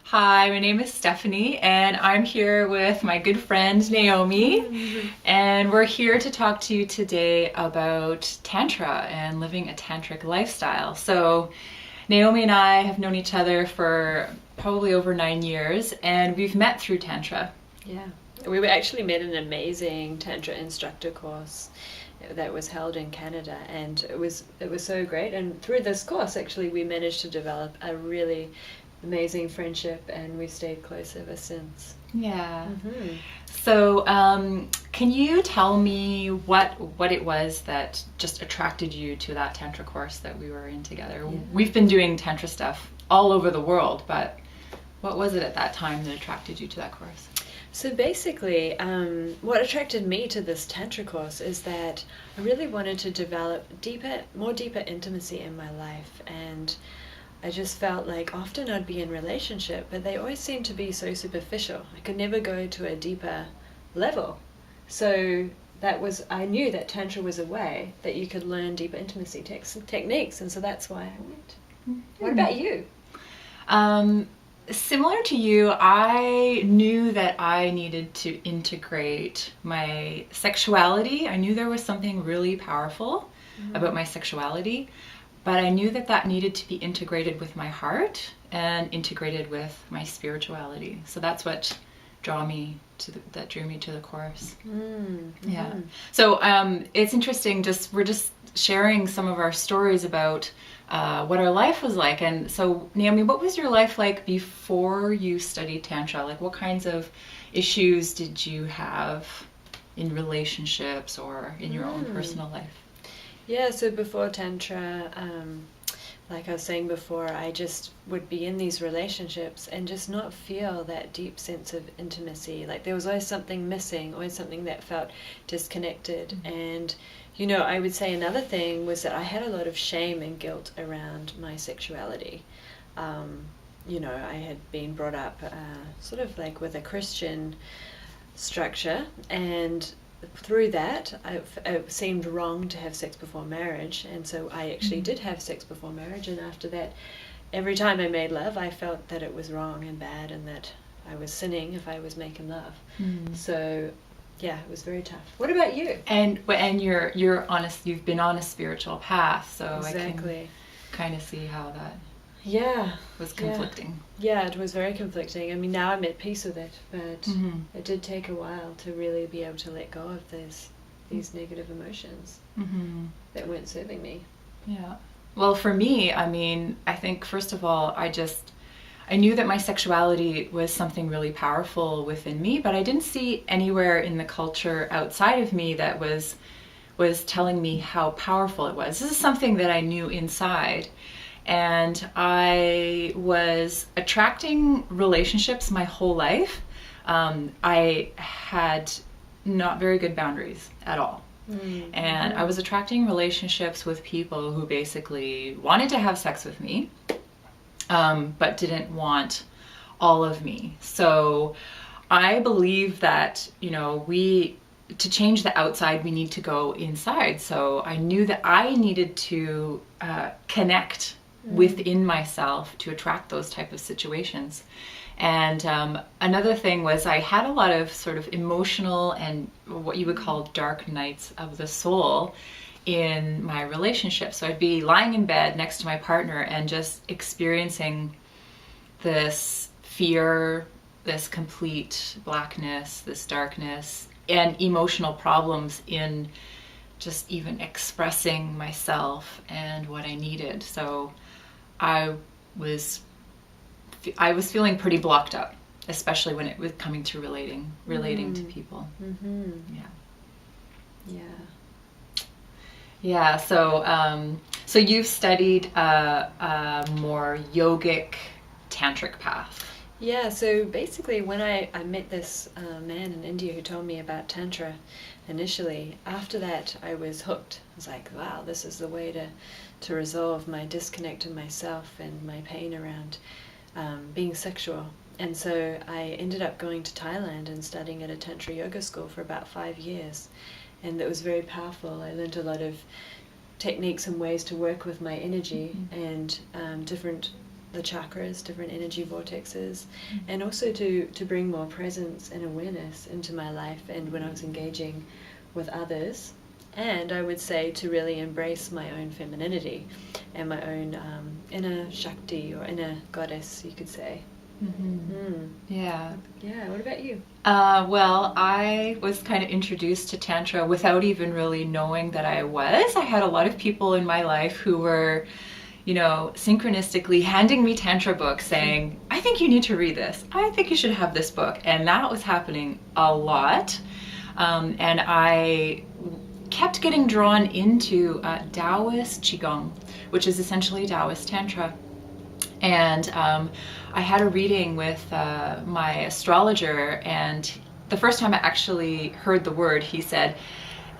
Hi, my name is Stephanie, and I'm here with my good friend Naomi, and we're here to talk to you today about Tantra and living a tantric lifestyle. So, Naomi and I have known each other for probably over 9 years, and we've met through Tantra. Yeah, we were actually met in an amazing Tantra instructor course that was held in Canada, and it was so great. And through this course, actually, we managed to develop a really amazing friendship, and we've stayed close ever since. Yeah. So, can you tell me what it was that just attracted you to that Tantra course that we were in together? Yeah. We've been doing Tantra stuff all over the world, but what was it at that time that attracted you to that course? So basically, what attracted me to this Tantra course is that I really wanted to develop more deeper intimacy in my life, and I just felt like often I'd be in relationship, but they always seemed to be so superficial. I could never go to a deeper level. So I knew that Tantra was a way that you could learn deeper intimacy techniques, and so that's why I went. What about you? Similar to you, I knew that I needed to integrate my sexuality. I knew there was something really powerful about my sexuality, but I knew that needed to be integrated with my heart and integrated with my spirituality. So that's what drew me to the course. Yeah. So it's interesting. We're just sharing some of our stories about what our life was like. And so, Naomi, what was your life like before you studied Tantra? Like, what kinds of issues did you have in relationships or in your own personal life? Yeah, so before Tantra, like I was saying before, I just would be in these relationships and just not feel that deep sense of intimacy. Like there was always something missing, always something that felt disconnected. And, I would say another thing was that I had a lot of shame and guilt around my sexuality. I had been brought up sort of like with a Christian structure, and through that, it seemed wrong to have sex before marriage, and so I actually did have sex before marriage, and after that, every time I made love, I felt that it was wrong and bad, and that I was sinning if I was making love. So, yeah, it was very tough. What about you? And you're honest. You've been on a spiritual path, so Exactly. I can kind of see how that was Yeah. conflicting. Yeah, it was very conflicting. I mean, now I'm at peace with it, but it did take a while to really be able to let go of these negative emotions that weren't serving me. Yeah. Well, for me, I mean, I think first of all, I knew that my sexuality was something really powerful within me, but I didn't see anywhere in the culture outside of me that was telling me how powerful it was. This is something that I knew inside. And I was attracting relationships my whole life. I had not very good boundaries at all. And I was attracting relationships with people who basically wanted to have sex with me, but didn't want all of me. So I believe that, to change the outside, we need to go inside. So I knew that I needed to connect within myself to attract those type of situations. And another thing was I had a lot of sort of emotional and what you would call dark nights of the soul in my relationship. So I'd be lying in bed next to my partner and just experiencing this fear, this complete blackness, this darkness, and emotional problems in just even expressing myself and what I needed. So I was feeling pretty blocked up, especially when it was coming to relating to people. Yeah. So you've studied a more yogic tantric path. Yeah, so basically when I met this man in India who told me about Tantra initially, after that I was hooked. I was like, wow, this is the way to resolve my disconnect in myself and my pain around being sexual. And so I ended up going to Thailand and studying at a Tantra yoga school for about 5 years. And it was very powerful. I learned a lot of techniques and ways to work with my energy and different the chakras, different energy vortexes, and also to bring more presence and awareness into my life and when I was engaging with others. And I would say to really embrace my own femininity and my own inner Shakti or inner goddess, you could say. Yeah. Yeah, what about you? Well, I was kind of introduced to Tantra without even really knowing that I was. I had a lot of people in my life who were, synchronistically handing me Tantra books saying, I think you need to read this. I think you should have this book. And that was happening a lot. And I kept getting drawn into Taoist Qigong, which is essentially Taoist Tantra. And I had a reading with my astrologer, and the first time I actually heard the word, he said,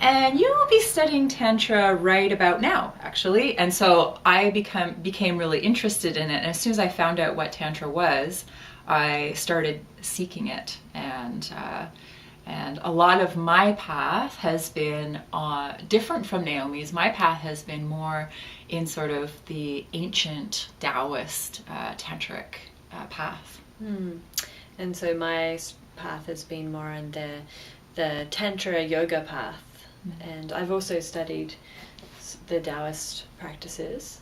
and you'll be studying Tantra right about now, actually. And so I became really interested in it. And as soon as I found out what Tantra was, I started seeking it. And a lot of my path has been different from Naomi's. My path has been more in sort of the ancient Taoist tantric path. And so my path has been more on the Tantra yoga path. And I've also studied the Taoist practices,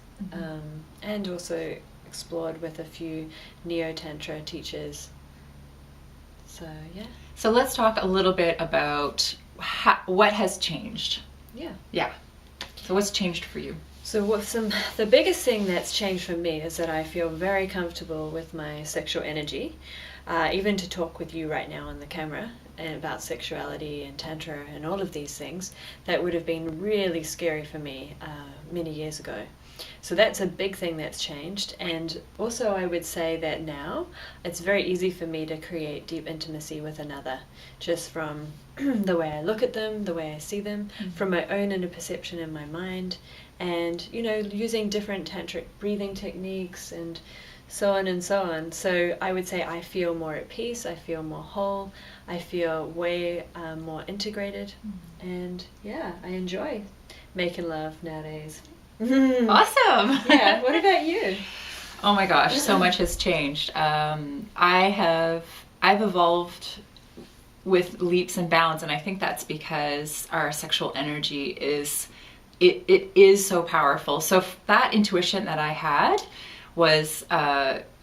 and also explored with a few Neo-Tantra teachers. So, yeah. So let's talk a little bit about what has changed. Yeah. So what's changed for you? So the biggest thing that's changed for me is that I feel very comfortable with my sexual energy, even to talk with you right now on the camera and about sexuality and Tantra and all of these things that would have been really scary for me many years ago. So that's a big thing that's changed. And also I would say that now it's very easy for me to create deep intimacy with another, just from the way I look at them, the way I see them, from my own inner perception in my mind, and using different tantric breathing techniques and so on and so on. So I would say I feel more at peace, I feel more whole, I feel way more integrated, and yeah, I enjoy making love nowadays. Awesome. Yeah, what about you? Oh my gosh, so much has changed. I've evolved with leaps and bounds, and I think that's because our sexual energy is so powerful. So that intuition that I had was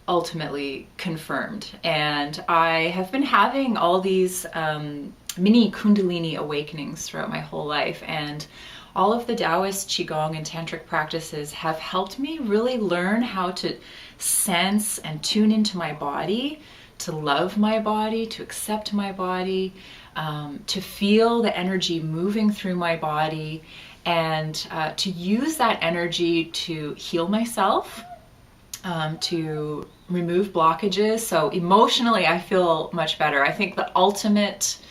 ultimately confirmed, and I have been having all these mini Kundalini awakenings throughout my whole life, and all of the Taoist Qigong and Tantric practices have helped me really learn how to sense and tune into my body, to love my body, to accept my body, to feel the energy moving through my body, and to use that energy to heal myself, to remove blockages. So emotionally, I feel much better. I think the ultimate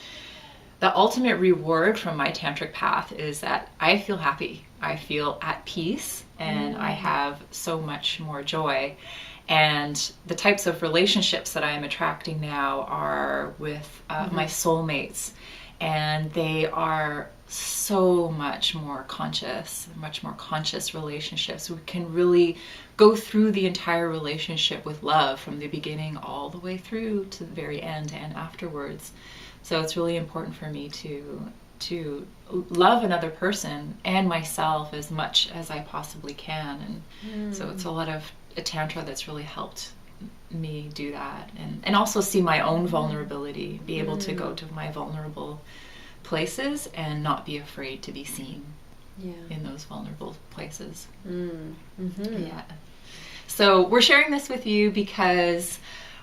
reward from my tantric path is that I feel happy, I feel at peace, and I have so much more joy. And the types of relationships that I am attracting now are with my soulmates, and they are so much more conscious relationships. We can really go through the entire relationship with love from the beginning all the way through to the very end and afterwards. So it's really important for me to love another person and myself as much as I possibly can. And so it's a lot of Tantra that's really helped me do that, and also see my own vulnerability, be able to go to my vulnerable places and not be afraid to be seen in those vulnerable places. Yeah. So we're sharing this with you because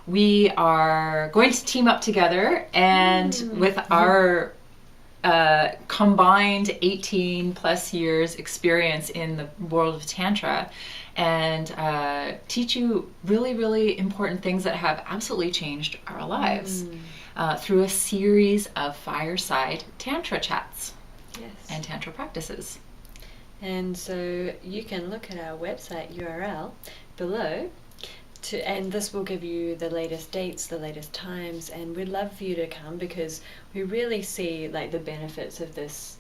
we are going to team up together, and with our combined 18 plus years experience in the world of Tantra, and teach you really, really important things that have absolutely changed our lives through a series of fireside Tantra chats and Tantra practices. And so you can look at our website URL below, and this will give you the latest dates, the latest times, and we'd love for you to come, because we really see like the benefits of this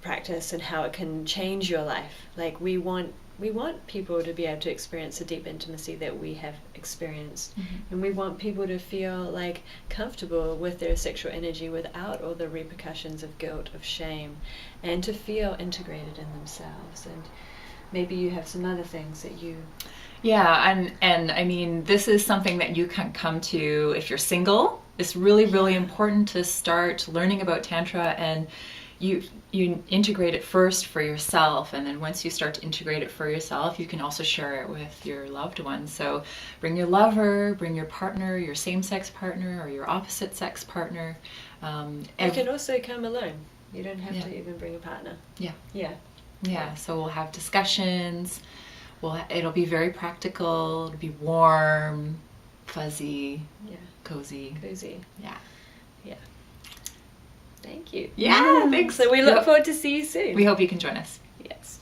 practice and how it can change your life. Like, we want we want people to be able to experience the deep intimacy that we have experienced. Mm-hmm. And we want people to feel like comfortable with their sexual energy without all the repercussions of guilt, of shame, and to feel integrated in themselves. And maybe you have some other things that you... Yeah, and I mean, this is something that you can come to if you're single. It's really, really important to start learning about Tantra, and you integrate it first for yourself, and then once you start to integrate it for yourself, you can also share it with your loved ones. So bring your lover, bring your partner, your same-sex partner or your opposite-sex partner. You can also come alone. You don't have to even bring a partner. Yeah, so we'll have discussions. It'll be very practical. It'll be warm, fuzzy, cozy. Yeah. Thank you. Yeah, thanks. So we look forward to see you soon. We hope you can join us. Yes.